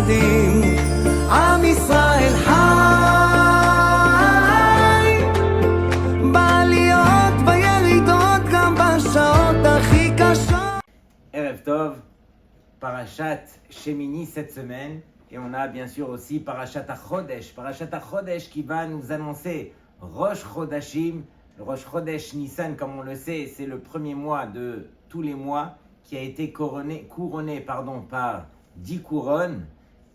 מאוחדים, עם ישראל חי, בעליות וירידות גם בשעות הכי קשות. Erev Tov, Parashat Shemini cette semaine, et on a bien sûr aussi Parashat HaChodesh qui va nous annoncer Rosh Chodashim. Le Rosh Chodesh Nissan, comme on le sait, c'est le premier mois de tous les mois qui a été couronné par 10 couronnes.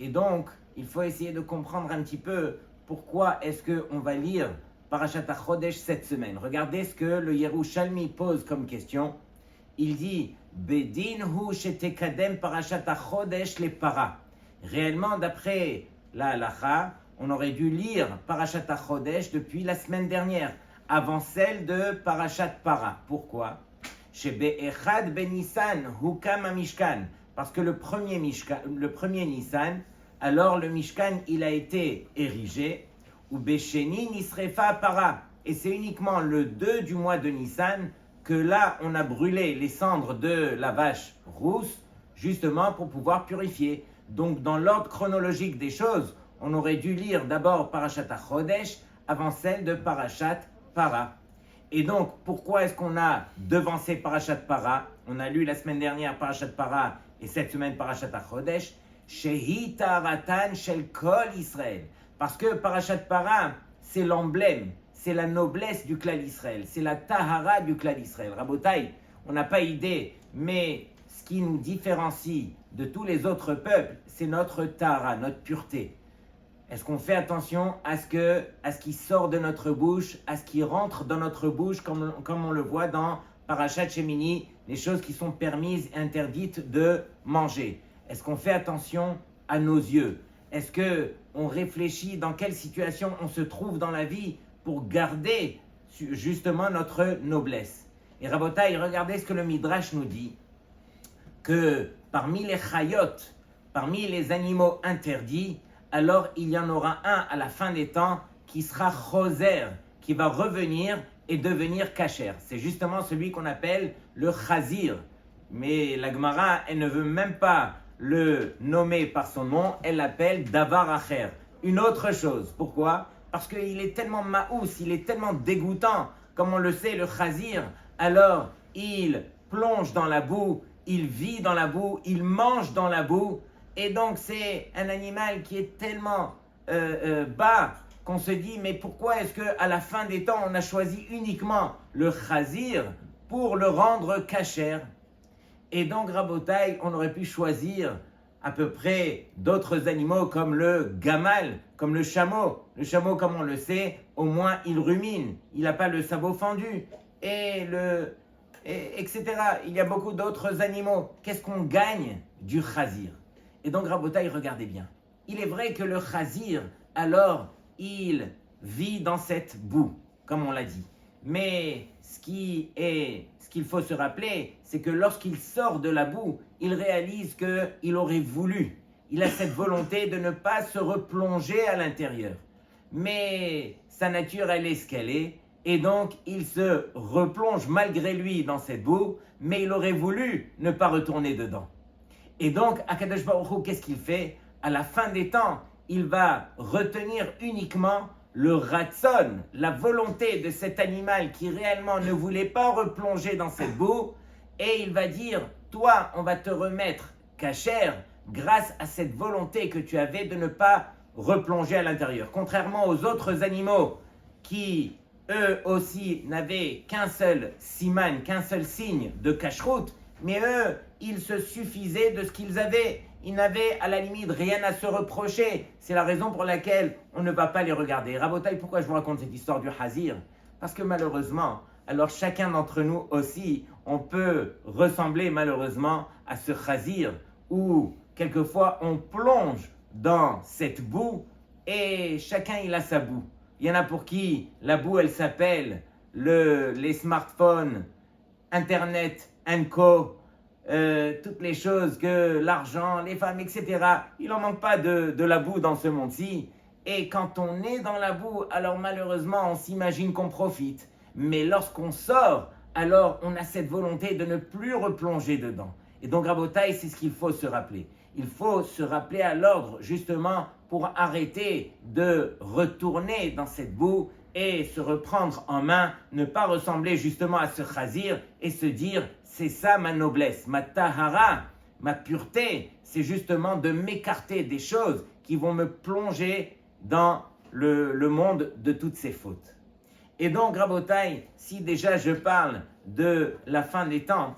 Et donc, il faut essayer de comprendre un petit peu pourquoi est-ce qu'on va lire Parashat HaChodesh cette semaine. Regardez ce que le Yerushalmi pose comme question. Il dit Bedin hu shetekadem Parashat HaChodesh le para. Réellement, d'après la halacha, on aurait dû lire Parashat HaChodesh depuis la semaine dernière, avant celle de Parashat Para. Pourquoi? Chez Be'echad ben Nissan hukam ha-mishkan. Parce que le premier Nissan, alors le Mishkan, il a été érigé. Ou Besheni nisrefa para. Et c'est uniquement le 2 du mois de Nissan que là, on a brûlé les cendres de la vache rousse, justement pour pouvoir purifier. Donc, dans l'ordre chronologique des choses, on aurait dû lire d'abord Parashat HaChodesh avant celle de Parashat Para. Et donc, pourquoi est-ce qu'on a devancé Parashat Para? On a lu la semaine dernière Parashat Para et cette semaine Parashat HaChodesh. Shehi Taharatan Shel Kol Israël. Parce que Parashat Para, c'est l'emblème, c'est la noblesse du clan Israël, c'est la Tahara du clan Israël. Rabotai, on n'a pas idée, mais ce qui nous différencie de tous les autres peuples, c'est notre Tahara, notre pureté. Est-ce qu'on fait attention à ce qui sort de notre bouche, à ce qui rentre dans notre bouche, comme on le voit dans Parashat Shemini, les choses qui sont permises et interdites de manger? Est-ce qu'on fait attention à nos yeux? Est-ce qu'on réfléchit dans quelle situation on se trouve dans la vie pour garder justement notre noblesse? Et Rabotai, regardez ce que le Midrash nous dit, que parmi les chayot, parmi les animaux interdits, alors il y en aura un à la fin des temps qui sera choser, qui va revenir et devenir kasher. C'est justement celui qu'on appelle le chazir. Mais la Gemara, elle ne veut même pas le nommer par son nom, elle l'appelle davar acher, une autre chose. Pourquoi? Parce qu'il est tellement maous, il est tellement dégoûtant. Comme on le sait, le chazir, alors il plonge dans la boue, il vit dans la boue, il mange dans la boue. Et donc, c'est un animal qui est tellement bas qu'on se dit, mais pourquoi est-ce qu'à la fin des temps, on a choisi uniquement le chazir pour le rendre kasher? Et donc, Rabotai, on aurait pu choisir à peu près d'autres animaux comme le gamal, comme le chameau. Le chameau, comme on le sait, au moins, il rumine, il n'a pas le sabot fendu, etc. Il y a beaucoup d'autres animaux. Qu'est-ce qu'on gagne du chazir? Et donc, Rabotai, regardez bien. Il est vrai que le chazir, alors, il vit dans cette boue, comme on l'a dit. Mais ce qu'il faut se rappeler, c'est que lorsqu'il sort de la boue, il réalise qu'il aurait voulu. Il a cette volonté de ne pas se replonger à l'intérieur. Mais sa nature, elle est ce qu'elle est. Et donc, il se replonge malgré lui dans cette boue, mais il aurait voulu ne pas retourner dedans. Et donc, Akadosh Baruch Hu, qu'est-ce qu'il fait? À la fin des temps, il va retenir uniquement le ratson, la volonté de cet animal qui réellement ne voulait pas replonger dans cette boue, et il va dire, toi, on va te remettre kasher grâce à cette volonté que tu avais de ne pas replonger à l'intérieur. Contrairement aux autres animaux qui, eux aussi, n'avaient qu'un seul siman, qu'un seul signe de kashrut, mais eux, ils se suffisaient de ce qu'ils avaient. Ils n'avaient à la limite rien à se reprocher. C'est la raison pour laquelle on ne va pas les regarder. Rabotai, pourquoi je vous raconte cette histoire du Hazir? Parce que malheureusement, alors chacun d'entre nous aussi, on peut ressembler malheureusement à ce Hazir où quelquefois on plonge dans cette boue et chacun il a sa boue. Il y en a pour qui la boue elle s'appelle les smartphones, Internet, Co. Toutes les choses que l'argent, les femmes, etc. Il n'en manque pas de la boue dans ce monde-ci. Et quand on est dans la boue, alors malheureusement, on s'imagine qu'on profite. Mais lorsqu'on sort, alors on a cette volonté de ne plus replonger dedans. Et donc, Rabotai, c'est ce qu'il faut se rappeler. Il faut se rappeler à l'ordre justement pour arrêter de retourner dans cette boue et se reprendre en main, ne pas ressembler justement à ce chazir et se dire c'est ça ma noblesse, ma tahara, ma pureté, c'est justement de m'écarter des choses qui vont me plonger dans le monde de toutes ces fautes. Et donc, Rabotai, si déjà je parle de la fin des temps,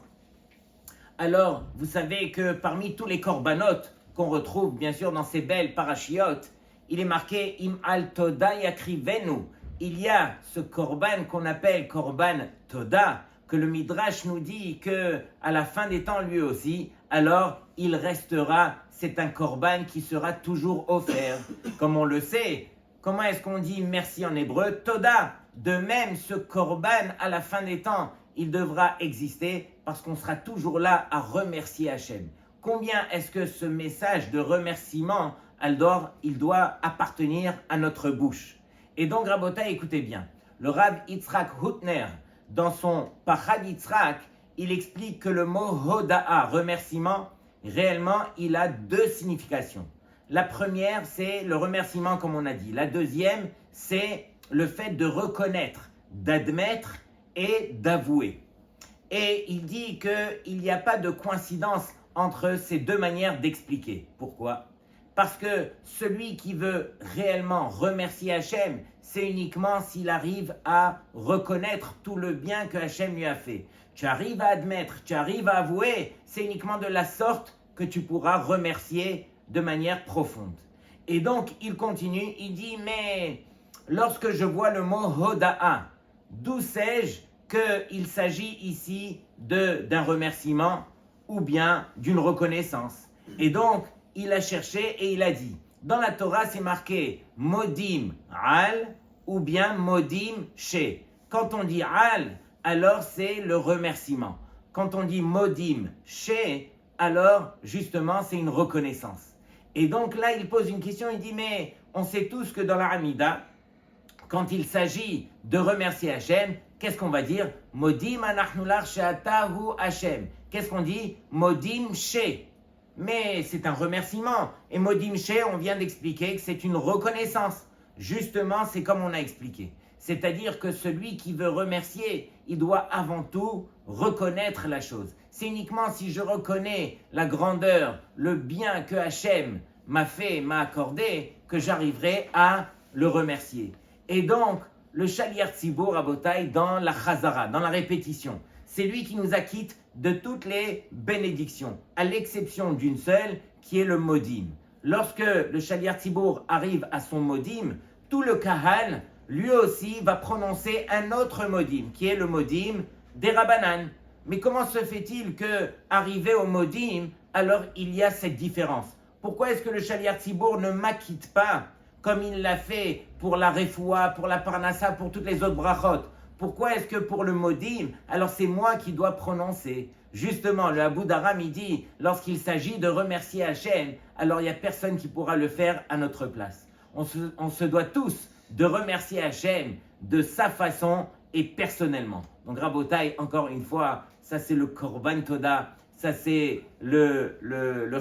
alors vous savez que parmi tous les korbanot qu'on retrouve bien sûr dans ces belles parachiotes, il est marqué Im al toda yakrivenu. Il y a ce korban qu'on appelle korban toda, que le Midrash nous dit que à la fin des temps lui aussi, alors il restera, c'est un korban qui sera toujours offert. Comme on le sait, comment est-ce qu'on dit merci en hébreu? Toda. De même, ce korban à la fin des temps, il devra exister parce qu'on sera toujours là à remercier Hachem. Combien est-ce que ce message de remerciement, il doit appartenir à notre bouche? Et donc, Rabotai, écoutez bien, le Rav Yitzhak Hutner, dans son Pachad Yitzhak, il explique que le mot Hoda'a, remerciement, réellement, il a deux significations. La première, c'est le remerciement, comme on a dit. La deuxième, c'est le fait de reconnaître, d'admettre et d'avouer. Et il dit qu'il n'y a pas de coïncidence entre ces deux manières d'expliquer. Pourquoi? Parce que celui qui veut réellement remercier Hachem, c'est uniquement s'il arrive à reconnaître tout le bien que Hachem lui a fait. Tu arrives à admettre, tu arrives à avouer, c'est uniquement de la sorte que tu pourras remercier de manière profonde. Et donc, il continue, il dit, mais lorsque je vois le mot Hoda'a, d'où sais-je qu'il s'agit ici d'un remerciement ou bien d'une reconnaissance? Et donc, il a cherché et il a dit, dans la Torah, c'est marqué Modim Al ou bien Modim She. Quand on dit Al, alors c'est le remerciement. Quand on dit Modim She, alors justement c'est une reconnaissance. Et donc là, il pose une question, il dit, mais on sait tous que dans la Hamida, quand il s'agit de remercier Hachem, qu'est-ce qu'on va dire? Modim anachnu lach she'atahu Hachem. Qu'est-ce qu'on dit? Modim she. Mais c'est un remerciement. Et Modim she, on vient d'expliquer que c'est une reconnaissance. Justement, c'est comme on a expliqué. C'est-à-dire que celui qui veut remercier, il doit avant tout reconnaître la chose. C'est uniquement si je reconnais la grandeur, le bien que Hachem m'a fait, m'a accordé, que j'arriverai à le remercier. Et donc, le Shaliach Tzibur Rabotai dans la Chazara, dans la répétition, c'est lui qui nous acquitte de toutes les bénédictions, à l'exception d'une seule, qui est le Modim. Lorsque le Shaliach Tzibur arrive à son Modim, tout le Kahal, lui aussi, va prononcer un autre Modim, qui est le Modim des Rabbanan. Mais comment se fait-il que, arrivé au Modim, alors il y a cette différence? Pourquoi est-ce que le Shaliach Tzibur ne m'acquitte pas comme il l'a fait pour la Refoua, pour la Parnassa, pour toutes les autres brachot? Pourquoi est-ce que pour le Modim, alors c'est moi qui dois prononcer? Justement, le Abou Daram, il dit, lorsqu'il s'agit de remercier Hachem, alors il n'y a personne qui pourra le faire à notre place. On se doit tous de remercier Hachem de sa façon et personnellement. Donc Rabotai, encore une fois, ça c'est le Korban Toda, ça c'est le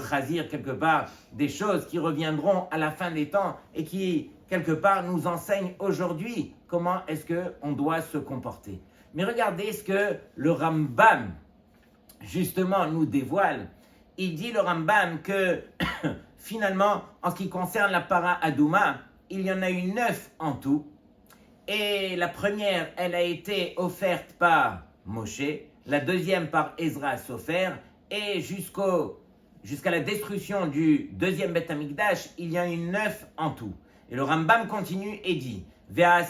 Chazir quelque part, des choses qui reviendront à la fin des temps et qui quelque part nous enseignent aujourd'hui comment est-ce qu'on doit se comporter. Mais regardez ce que le Rambam justement nous dévoile. Il dit le Rambam que finalement en ce qui concerne la para Adouma, il y en a eu 9 en tout. Et la première, elle a été offerte par Moshe, la deuxième par Ezra Sofer, et jusqu'à la destruction du deuxième Beth Amikdash, il y en a eu 9 en tout. Et le Rambam continue et dit, mais la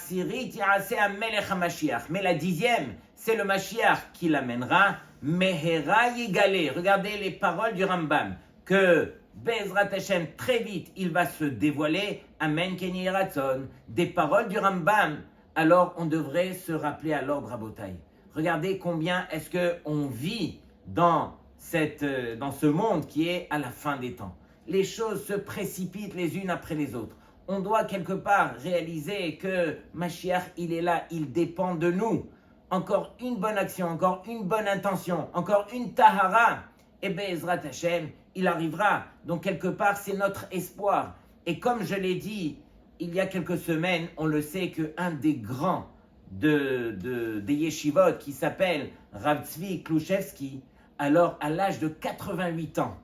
10e, c'est le Mashiach qui l'amènera, Mehera Yigale. Regardez les paroles du Rambam, que Bezrat Hashem, très vite, il va se dévoiler, Amen Keni Ratzon, des paroles du Rambam. Alors, on devrait se rappeler à l'ordre Rabotai. Regardez combien est-ce qu'on vit dans ce monde qui est à la fin des temps. Les choses se précipitent les unes après les autres. On doit quelque part réaliser que Mashiach, il est là, il dépend de nous. Encore une bonne action, encore une bonne intention, encore une tahara, et Bezrat Hashem, il arrivera. Donc quelque part, c'est notre espoir. Et comme je l'ai dit il y a quelques semaines, on le sait qu'un des grands des yeshivot qui s'appelle Rav Tzvi Klushevski, alors à l'âge de 88 ans,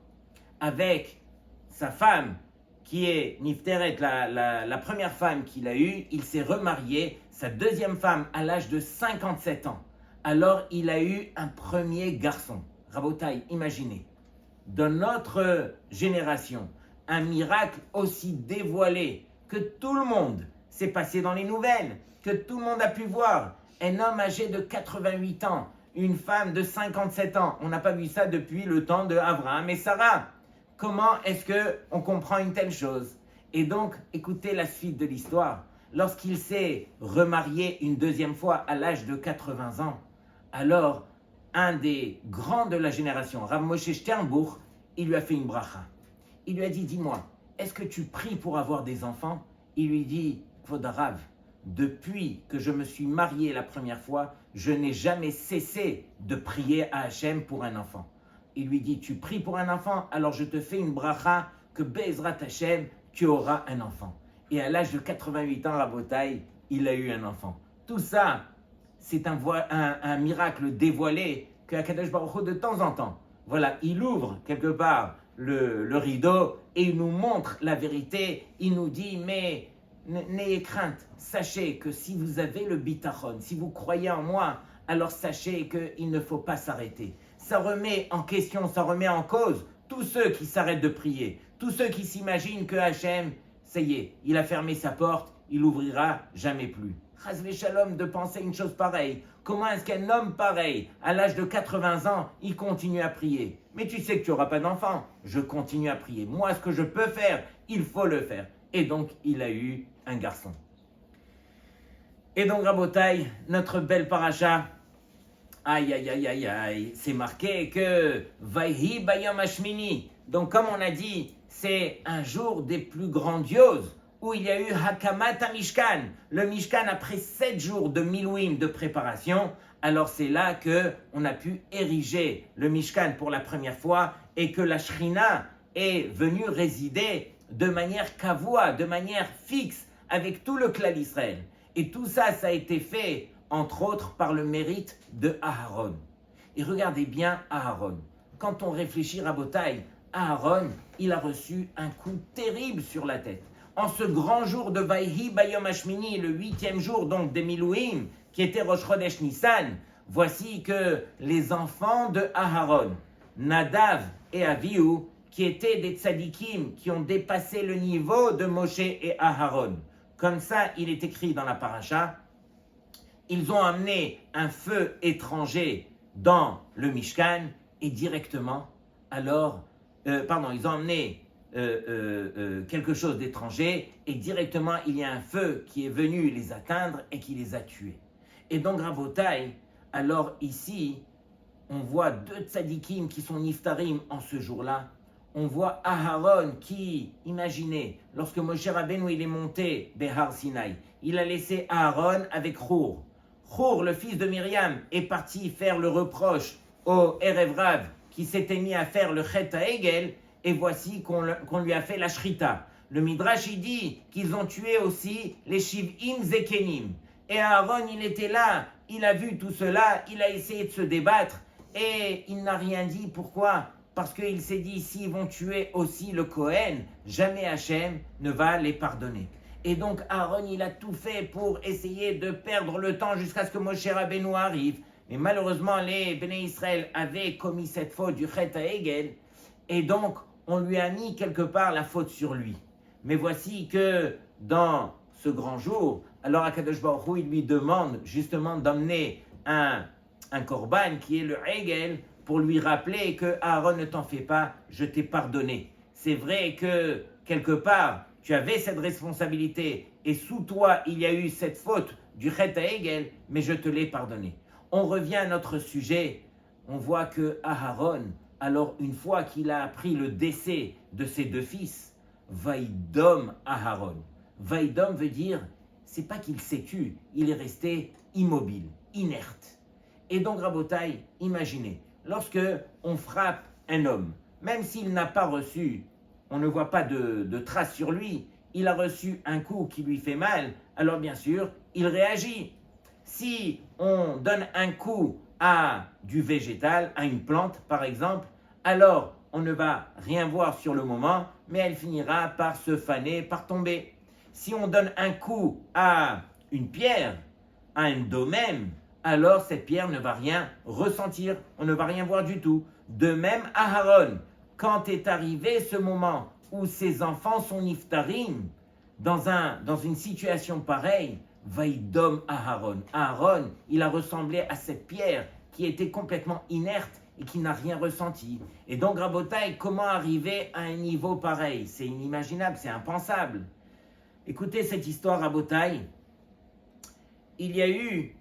avec sa femme qui est Nifteret, la première femme qu'il a eue, il s'est remarié, sa deuxième femme à l'âge de 57 ans. Alors il a eu un premier garçon. Rabotai, imaginez, dans notre génération, un miracle aussi dévoilé que tout le monde s'est passé dans les nouvelles, que tout le monde a pu voir. Un homme âgé de 88 ans, une femme de 57 ans. On n'a pas vu ça depuis le temps de Abraham et Sarah. Comment est-ce qu'on comprend une telle chose? Et donc, écoutez la suite de l'histoire. Lorsqu'il s'est remarié une deuxième fois à l'âge de 80 ans, alors un des grands de la génération, Rav Moshe Sternbuch, il lui a fait une bracha. Il lui a dit, dis-moi, est-ce que tu pries pour avoir des enfants? Il lui dit, Kvod Rav, depuis que je me suis marié la première fois, je n'ai jamais cessé de prier à Hachem pour un enfant. Il lui dit, tu pries pour un enfant, alors je te fais une bracha que Be'ezrat Hachem, tu auras un enfant. Et à l'âge de 88 ans, Rabotai, il a eu un enfant. Tout ça, c'est un miracle dévoilé que Akadosh Baruch Hu, de temps en temps, voilà, il ouvre quelque part le rideau et il nous montre la vérité. Il nous dit, mais n'ayez crainte, sachez que si vous avez le bitachon, si vous croyez en moi, alors sachez qu'il ne faut pas s'arrêter. Ça remet en question, ça remet en cause tous ceux qui s'arrêtent de prier, tous ceux qui s'imaginent que Hachem, ça y est, il a fermé sa porte, il ouvrira jamais plus. Chas v'shalom de penser une chose pareille. Comment est-ce qu'un homme pareil, à l'âge de 80 ans, il continue à prier? Mais tu sais que tu n'auras pas d'enfant. Je continue à prier. Moi, ce que je peux faire, il faut le faire. Et donc, il a eu un garçon. Et donc, Rabotai, notre belle paracha, aïe, aïe, aïe, aïe, aïe, c'est marqué que Vayhi Bayom Hashmini. Donc, comme on a dit, c'est un jour des plus grandioses où il y a eu Hakamat Mishkan. Le Mishkan, après 7 jours de Milouim de préparation, alors c'est là qu'on a pu ériger le Mishkan pour la première fois et que la Shrina est venue résider de manière kavua, de manière fixe, avec tout le clan d'Israël. Et tout ça, ça a été fait, entre autres, par le mérite de Aharon. Et regardez bien Aharon. Quand on réfléchit à Botaï, Aharon, il a reçu un coup terrible sur la tête. En ce grand jour de Vayhi Bayom Hashmini, le 8e jour donc des Milouim, qui était Rosh Chodesh Nissan, voici que les enfants de Aharon, Nadav et Avihu, qui étaient des tzadikim qui ont dépassé le niveau de Moshe et Aharon. Comme ça, il est écrit dans la paracha, ils ont amené un feu étranger dans le Mishkan et directement, ils ont amené quelque chose d'étranger et directement il y a un feu qui est venu les atteindre et qui les a tués. Et donc Rabotai, alors ici, on voit 2 tzadikim qui sont niftarim en ce jour-là. On voit Aharon qui, imaginez, lorsque Moshe Rabbeinu il est monté Behar Sinai, il a laissé Aharon avec Hur. Hur, le fils de Myriam, est parti faire le reproche au Erev Rav qui s'était mis à faire le Chet HaEgel. Et voici qu'on lui a fait la shrita. Le Midrash, il dit qu'ils ont tué aussi les Shiv'im Zekenim. Et Aaron, il était là, il a vu tout cela, il a essayé de se débattre, et il n'a rien dit. Pourquoi? Parce qu'il s'est dit, s'ils vont tuer aussi le Kohen, jamais Hachem ne va les pardonner. Et donc Aaron, il a tout fait pour essayer de perdre le temps jusqu'à ce que Moshe Rabbeinu arrive. Mais malheureusement, les Béné Israël avaient commis cette faute du Chet HaEgel, et donc, on lui a mis quelque part la faute sur lui. Mais voici que dans ce grand jour, alors Akadosh Baruch Hu, il lui demande justement d'emmener un korban qui est le Hegel pour lui rappeler que Aaron, ne t'en fais pas, je t'ai pardonné. C'est vrai que quelque part, tu avais cette responsabilité et sous toi, il y a eu cette faute du Chet Hegel, mais je te l'ai pardonné. On revient à notre sujet, on voit que Aaron, alors une fois qu'il a appris le décès de ses 2 fils, Vaïdom Aharon. Vaïdom veut dire, c'est pas qu'il s'est tu, il est resté immobile, inerte. Et donc Rabotai, imaginez, lorsque on frappe un homme, même s'il n'a pas reçu, on ne voit pas de traces sur lui, il a reçu un coup qui lui fait mal, alors bien sûr, il réagit. Si on donne un coup à du végétal, à une plante par exemple, alors on ne va rien voir sur le moment, mais elle finira par se faner, par tomber. Si on donne un coup à une pierre, à un domaine, alors cette pierre ne va rien ressentir, on ne va rien voir du tout. De même, Aharon, quand est arrivé ce moment où ses enfants sont niftarim, dans une situation pareille, Vaïdom Aharon. Aharon, il a ressemblé à cette pierre qui était complètement inerte et qui n'a rien ressenti. Et donc, Rabotai, comment arriver à un niveau pareil? C'est inimaginable, c'est impensable. Écoutez cette histoire, Rabotai. Il y a eu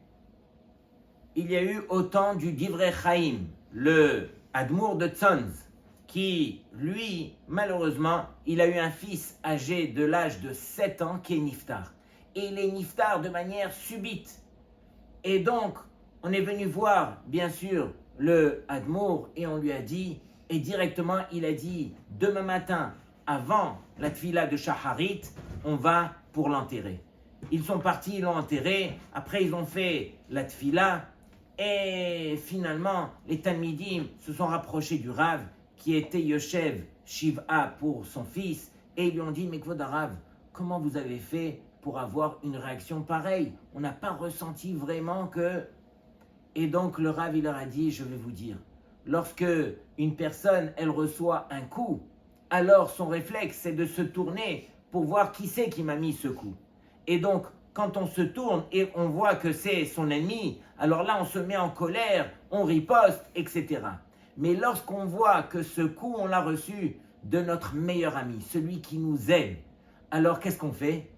au temps du Divrei Chaim, le Admour de Tzonz, qui, lui, malheureusement, il a eu un fils âgé de l'âge de 7 ans qui est niftar. Et il est niftar de manière subite. Et donc, on est venu voir, bien sûr, le Admour et on lui a dit, et directement, il a dit, demain matin, avant la tfila de Shaharit, on va pour l'enterrer. Ils sont partis, ils l'ont enterré, après ils ont fait la tfila, et finalement, les Talmidim se sont rapprochés du Rav, qui était Yoshev Shiv'a pour son fils, et ils lui ont dit, mais Kvod Rav, comment vous avez fait pour avoir une réaction pareille? On n'a pas ressenti vraiment que... Et donc le Rav, il leur a dit, je vais vous dire, lorsque une personne, elle reçoit un coup, alors son réflexe, c'est de se tourner pour voir qui c'est qui m'a mis ce coup. Et donc, quand on se tourne et on voit que c'est son ennemi, alors là, on se met en colère, on riposte, etc. Mais lorsqu'on voit que ce coup, on l'a reçu de notre meilleur ami, celui qui nous aide, alors qu'est-ce qu'on fait?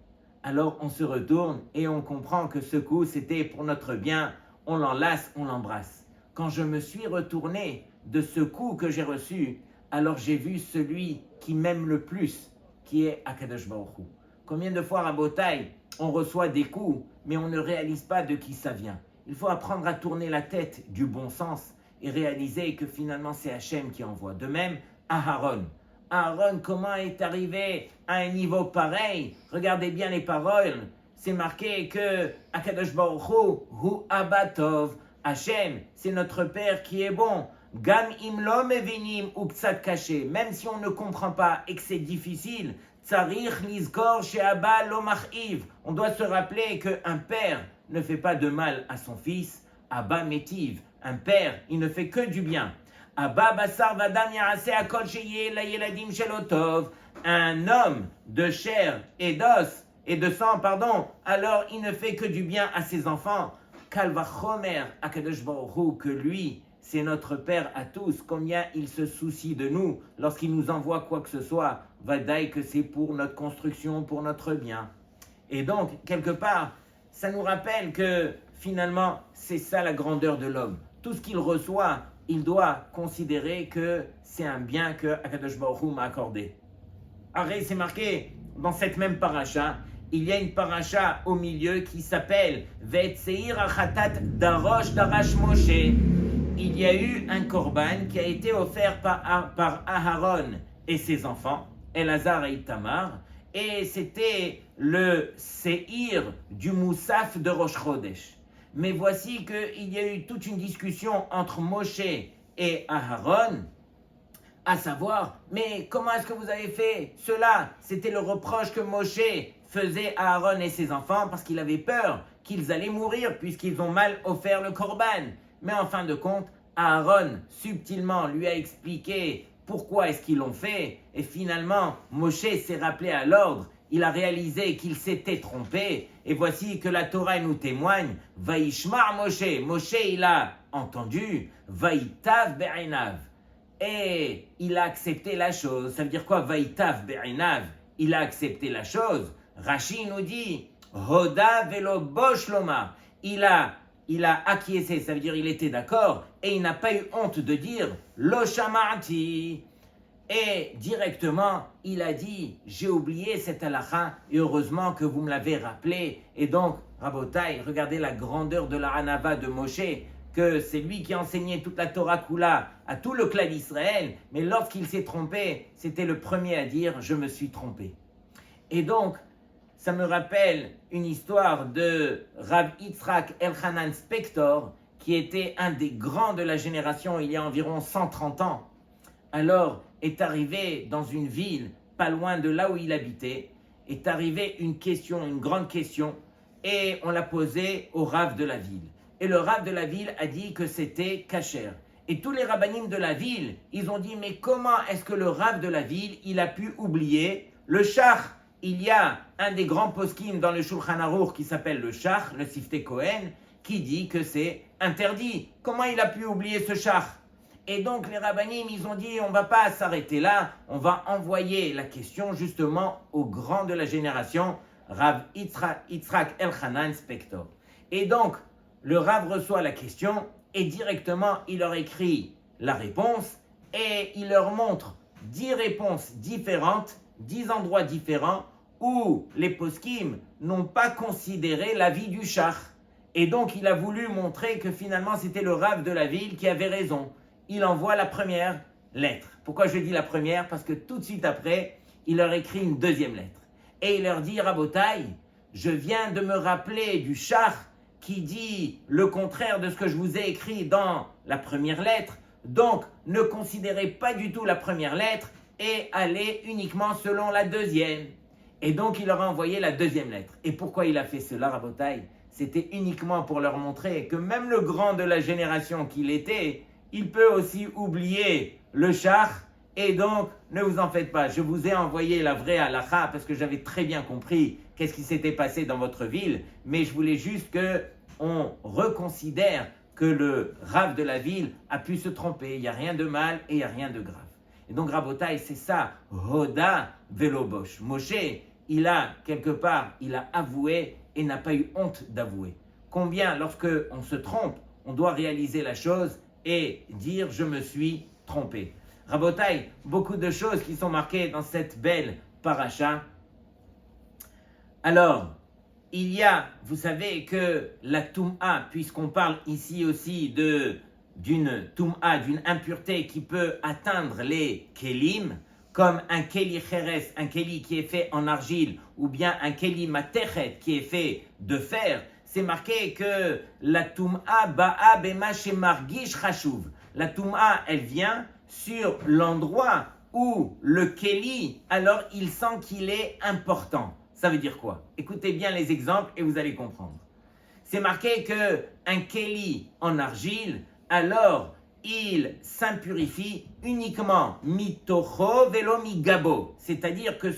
Alors on se retourne et on comprend que ce coup, c'était pour notre bien, on l'enlace, on l'embrasse. Quand je me suis retourné de ce coup que j'ai reçu, alors j'ai vu celui qui m'aime le plus, qui est Akadosh Baruch Hu. Combien de fois, Rabotai, on reçoit des coups, mais on ne réalise pas de qui ça vient. Il faut apprendre à tourner la tête du bon sens et réaliser que finalement c'est Hachem qui envoie. De même, Aharon. Aharon, comment est arrivé à un niveau pareil? Regardez bien les paroles. C'est marqué que Akadosh Baruch Hu Abatov. Hachem, c'est notre Père qui est bon. Gam imlo mevinim ou psat caché. Même si on ne comprend pas et que c'est difficile, tsarich nizkor she'aba lo mach'iv. On doit se rappeler qu'un père ne fait pas de mal à son fils. Abba metiv. Un père, il ne fait que du bien. Abba basar vadam yarase akol sheyeh la yeladim shelotov. Un homme de chair et d'os et de sang, alors il ne fait que du bien à ses enfants. Kal vachomer Akadosh Baruch Hu, que lui, c'est notre Père à tous, combien il se soucie de nous lorsqu'il nous envoie quoi que ce soit, vadaï que c'est pour notre construction, pour notre bien. Et donc, quelque part, ça nous rappelle que finalement, c'est ça la grandeur de l'homme. Tout ce qu'il reçoit, il doit considérer que c'est un bien que Akadosh Baruch Hu m'a accordé. Arrête, c'est marqué dans cette même paracha, il y a une paracha au milieu qui s'appelle Vetseir Achatat Darosh Darash Moshe. Il y a eu un korban qui a été offert par Aharon et ses enfants, Elazar et Itamar, et c'était le Seir du Moussaf de Rosh Chodesh. Mais voici qu'il y a eu toute une discussion entre Moshe et Aharon, à savoir, mais comment est-ce que vous avez fait cela? C'était le reproche que Moshe faisait à Aaron et ses enfants parce qu'il avait peur qu'ils allaient mourir puisqu'ils ont mal offert le korban. Mais en fin de compte, Aaron subtilement lui a expliqué pourquoi est-ce qu'ils l'ont fait et finalement Moshe s'est rappelé à l'ordre, il a réalisé qu'il s'était trompé et voici que la Torah nous témoigne, Vaishmar Moshe, Moshe il a entendu, Vaïtav Be'enav. Et il a accepté la chose. Ça veut dire quoi? Vaïtav be'inav. Il a accepté la chose. Rashi nous dit Hoda velo bosh lomar. Il a acquiescé, ça veut dire il était d'accord et il n'a pas eu honte de dire Lo shamarti. Et directement, il a dit j'ai oublié cette halakha et heureusement que vous me l'avez rappelé. Et donc, Rabotai, regardez la grandeur de la hanava de Moshe. que c'est lui qui enseignait toute la Torah Kula à tout le clan d'Israël, mais lorsqu'il s'est trompé, c'était le premier à dire « je me suis trompé ». Et donc, ça me rappelle une histoire de Rav Yitzhak Elchanan Spector, qui était un des grands de la génération il y a environ 130 ans. Alors est arrivé dans une ville, pas loin de là où il habitait, est arrivée une question, une grande question, et on l'a posée au Rav de la ville. Et le Rav de la ville a dit que c'était kasher. Et tous les rabbinim de la ville, ils ont dit, mais comment est-ce que le Rav de la ville, il a pu oublier le shach? Il y a un des grands poskim dans le Shulchan Aruch qui s'appelle le shach, le Siftei Kohen, qui dit que c'est interdit. Comment il a pu oublier ce shach? Et donc les rabbinim, ils ont dit, on ne va pas s'arrêter là, on va envoyer la question justement au grand de la génération, Rav Yitzhak Elchanan Spector. Et donc, le Rav reçoit la question et directement, il leur écrit la réponse et il leur montre 10 réponses différentes, 10 endroits différents où les poskim n'ont pas considéré l'avis du shach. Et donc, il a voulu montrer que finalement, c'était le Rav de la ville qui avait raison. Il envoie la première lettre. Pourquoi je dis la première? Parce que tout de suite après, il leur écrit une deuxième lettre. Et il leur dit, Rabotai, je viens de me rappeler du shach qui dit le contraire de ce que je vous ai écrit dans la première lettre. Donc, ne considérez pas du tout la première lettre et allez uniquement selon la deuxième. Et donc, il leur a envoyé la deuxième lettre. Et pourquoi il a fait cela, Rabotai? C'était uniquement pour leur montrer que même le grand de la génération qu'il était, il peut aussi oublier le shach. Et donc, ne vous en faites pas. Je vous ai envoyé la vraie halakha parce que j'avais très bien compris qu'est-ce qui s'était passé dans votre ville. Mais je voulais juste qu'on reconsidère que le Rav de la ville a pu se tromper. Il n'y a rien de mal et il n'y a rien de grave. Et donc, Rabotai, c'est ça. Hoda velo bosh. Moshe, il a quelque part, il a avoué et n'a pas eu honte d'avouer. Combien, lorsque on se trompe, on doit réaliser la chose et dire « je me suis trompé ». Rabotai, beaucoup de choses qui sont marquées dans cette belle paracha. Alors, il y a, vous savez que la Toum'a, puisqu'on parle ici aussi d'une Toum'a, d'une impureté qui peut atteindre les Kélim, comme un Kéli Cheres, un Kéli qui est fait en argile, ou bien un Kéli Matechet qui est fait de fer, c'est marqué que la Toum'a ba'a bema shemargish chashuv. La Toum'a, elle vient sur l'endroit où le Kéli, alors il sent qu'il est important. Ça veut dire quoi? Écoutez bien les exemples et vous allez comprendre. C'est marqué qu'un Kéli en argile, alors il s'impurifie uniquement mitocho velo migabo. C'est-à-dire que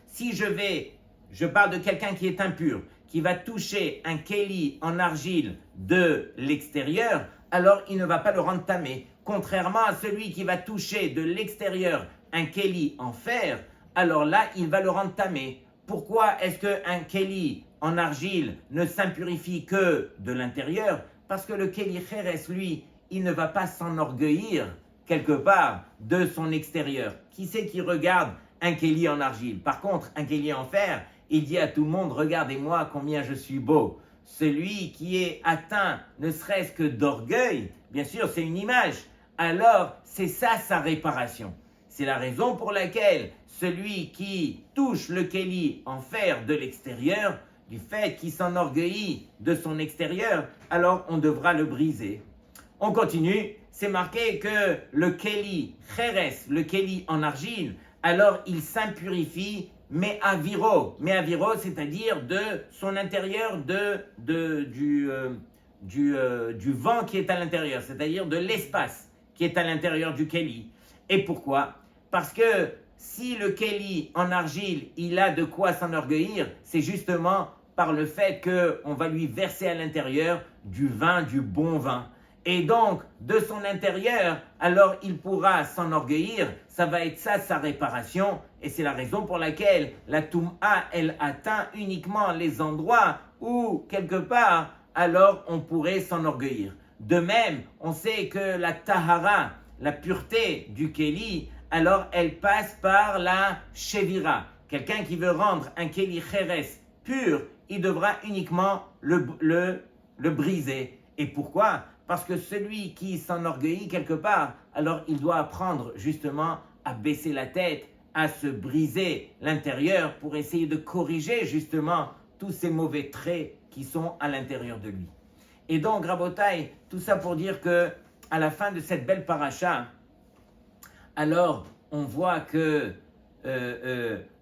si je parle de quelqu'un qui est impur, qui va toucher un Kéli en argile de l'extérieur, alors il ne va pas le rendre tamé. Contrairement à celui qui va toucher de l'extérieur un Kéli en fer, alors là, il va le rendre tamé. Pourquoi est-ce qu'un Kéli en argile ne s'impurifie que de l'intérieur? Parce que le Kéli Cheres, lui, il ne va pas s'enorgueillir quelque part de son extérieur. Qui c'est qui regarde un Kéli en argile? Par contre, un Kéli en fer, il dit à tout le monde, regardez-moi combien je suis beau. Celui qui est atteint ne serait-ce que d'orgueil, bien sûr c'est une image, alors c'est ça sa réparation. C'est la raison pour laquelle celui qui touche le Kéli en fer de l'extérieur, du fait qu'il s'enorgueillit de son extérieur, alors on devra le briser. On continue, c'est marqué que le Kéli Cheres, le Kéli en argile, alors il s'impurifie, mais aviro, c'est-à-dire de son intérieur, du vent qui est à l'intérieur, c'est-à-dire de l'espace qui est à l'intérieur du Kéli. Et pourquoi? Parce que si le Kéli en argile, il a de quoi s'enorgueillir, c'est justement par le fait qu'on va lui verser à l'intérieur du vin, du bon vin. Et donc, de son intérieur, alors il pourra s'enorgueillir, ça va être ça sa réparation, et c'est la raison pour laquelle la Toum'a, elle atteint uniquement les endroits où, quelque part, alors on pourrait s'enorgueillir. De même, on sait que la Tahara, la pureté du Kéli, alors elle passe par la Shevira. Quelqu'un qui veut rendre un Kéli Cheres pur, il devra uniquement le briser. Et pourquoi? Parce que celui qui s'enorgueillit quelque part, alors il doit apprendre justement à baisser la tête, à se briser l'intérieur pour essayer de corriger justement tous ces mauvais traits qui sont à l'intérieur de lui. Et donc, Rabotai, tout ça pour dire que à la fin de cette belle paracha, alors on voit que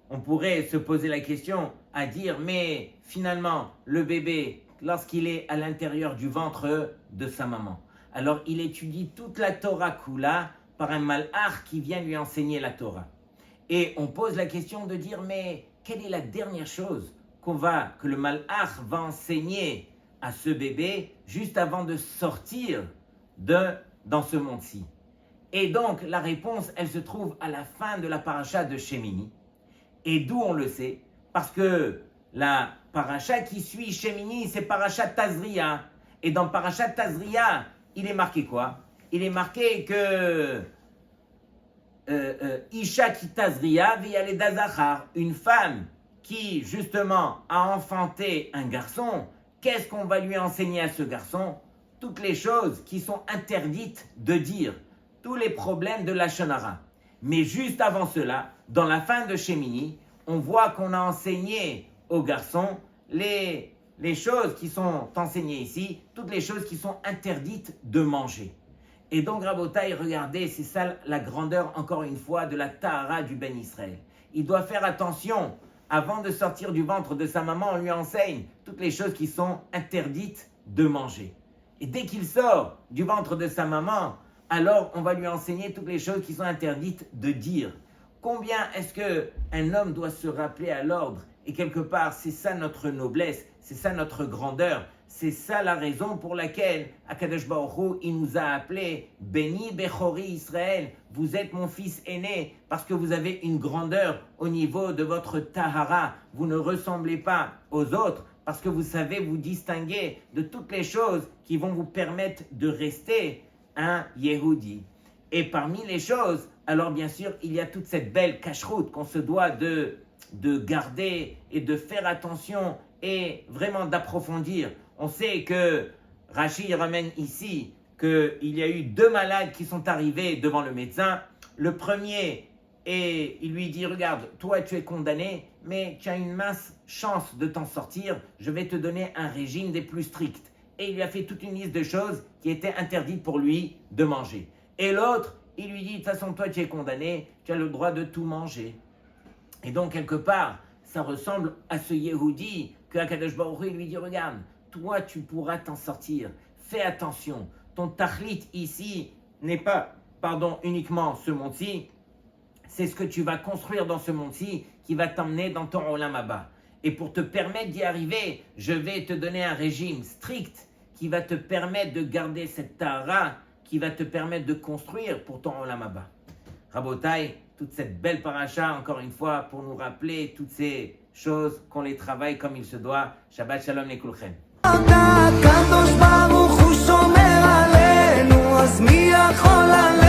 on pourrait se poser la question à dire, mais finalement, le bébé, lorsqu'il est à l'intérieur du ventre de sa maman, alors il étudie toute la Torah Kula par un malach qui vient lui enseigner la Torah. Et on pose la question de dire, mais quelle est la dernière chose que le malach va enseigner à ce bébé juste avant de sortir dans ce monde-ci? Et donc, la réponse, elle se trouve à la fin de la paracha de Shemini. Et d'où on le sait? Parce que la paracha qui suit Shemini, c'est paracha Tazria. Et dans paracha Tazria, il est marqué quoi? Il est marqué que Isha qui Tazria v'yaleda zachar, une femme qui justement a enfanté un garçon, qu'est-ce qu'on va lui enseigner à ce garçon? Toutes les choses qui sont interdites de dire, tous les problèmes de la Shonara. Mais juste avant cela, dans la fin de Shemini, on voit qu'on a enseigné aux garçons les choses qui sont enseignées ici, toutes les choses qui sont interdites de manger. Et donc, Rabotai, regardez, c'est ça la grandeur, encore une fois, de la Tahara du Ben Israël. Il doit faire attention, avant de sortir du ventre de sa maman, on lui enseigne toutes les choses qui sont interdites de manger. Et dès qu'il sort du ventre de sa maman, alors on va lui enseigner toutes les choses qui sont interdites de dire. Combien est-ce qu'un homme doit se rappeler à l'ordre? Et quelque part, c'est ça notre noblesse, c'est ça notre grandeur, c'est ça la raison pour laquelle Akadosh Baruch Hu, il nous a appelés Béni Bechori Israël, vous êtes mon fils aîné, parce que vous avez une grandeur au niveau de votre Tahara, vous ne ressemblez pas aux autres, parce que vous savez vous distinguer de toutes les choses qui vont vous permettre de rester un Yehudi. Et parmi les choses, alors bien sûr, il y a toute cette belle cacheroute qu'on se doit de garder et de faire attention et vraiment d'approfondir. On sait que Rashi ramène ici qu'il y a eu 2 malades qui sont arrivés devant le médecin. Le premier, et il lui dit, regarde, toi tu es condamné, mais tu as une mince chance de t'en sortir, je vais te donner un régime des plus stricts. Et il lui a fait toute une liste de choses qui étaient interdites pour lui de manger. Et l'autre, il lui dit, de toute façon, toi tu es condamné, tu as le droit de tout manger. Et donc, quelque part, ça ressemble à ce Yehudi que Akadosh Baruch Hu lui dit, regarde, toi tu pourras t'en sortir, fais attention, ton tachlit ici n'est pas, uniquement ce monde-ci, c'est ce que tu vas construire dans ce monde-ci qui va t'emmener dans ton Olam Haba. Et pour te permettre d'y arriver, je vais te donner un régime strict qui va te permettre de garder cette Tahara, qui va te permettre de construire pour ton Olam Haba. Rabotai, toute cette belle paracha, encore une fois, pour nous rappeler toutes ces choses, qu'on les travaille comme il se doit. Shabbat Shalom לכולכם. הקדוש ברוך הוא שומר עלינו, אז מי יכול עלינו?